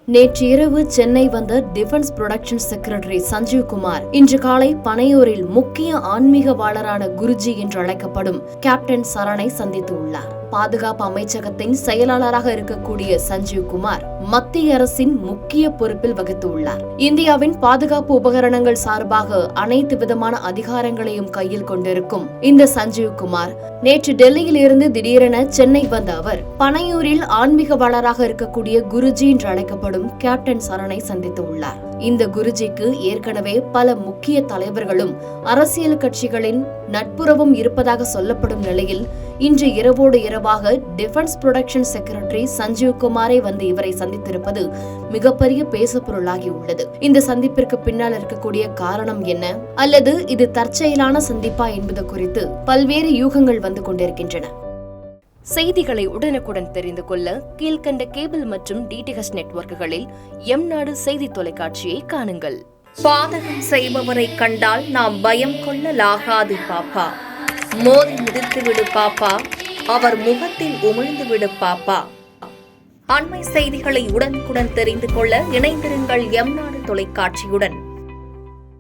நேற்று இரவு சென்னை வந்த defence production secretary Sanjeev Kumar இன்று காலை பனையூரில் முக்கிய ஆன்மீகவாளரான குருஜி என்று அழைக்கப்படும் கேப்டன் சரணை சந்தித்துள்ளார். பாதுகாப்பு அமைச்சகத்தின் செயலாளராக இருக்கக்கூடிய சஞ்சீவ் குமார் மத்திய அரசின் முக்கிய பொறுப்பில் வகித்துள்ளார். இந்தியாவின் பாதுகாப்பு உபகரணங்கள் சார்பாக அனைத்து விதமான அதிகாரங்களையும் கையில் கொண்டிருக்கும் இந்த சஞ்சீவ் குமார் நேற்று டெல்லியில் இருந்து திடீரென சென்னை வந்த அவர் பனையூரில் ஆன்மீகவாளராக இருக்கக்கூடிய குருஜி என்று அழைக்கப்படும் கேப்டன் சரணை சந்தித்துள்ளார். இந்த குருஜிக்கு ஏற்கனவே பல முக்கிய தலைவர்களும் அரசியல் கட்சிகளின் நட்புறவும் இருப்பதாக சொல்லப்படும் நிலையில் இன்று இரவோடு இரவாக டிஃபென்ஸ் புரொடக்ஷன் செக்ரட்டரி சஞ்சீவ் குமாரை வந்து இவரை சந்தித்திருப்பது மிகப்பெரிய பேசுபொருளாகி உள்ளது. இந்த சந்திப்பிற்கு பின்னால் இருக்கக்கூடிய காரணம் என்ன, அல்லது இது தற்செயலான சந்திப்பா என்பது குறித்து பல்வேறு யூகங்கள் வந்து கொண்டிருக்கின்றன. செய்திகளை உடனுக்குடன் தெரிந்து கொள்ள கீழ்கண்ட கேபிள் மற்றும் டிடிஎச் நெட்வொர்க்குகளில் எம்நாடு செய்தி தொலைக்காட்சியை காணுங்கள். பாதகம் செய்பவரை கண்டால் நாம் பயம் கொள்ளலாகாது பாப்பா. மோதி மிதித்து விடு பாப்பா, அவர் முகத்தில் உமிழ்ந்து விடு பாப்பா. அண்மை செய்திகளை உடனுக்குடன் தெரிந்து கொள்ள இணைந்திருங்கள் எம்நாடு தொலைக்காட்சியுடன்.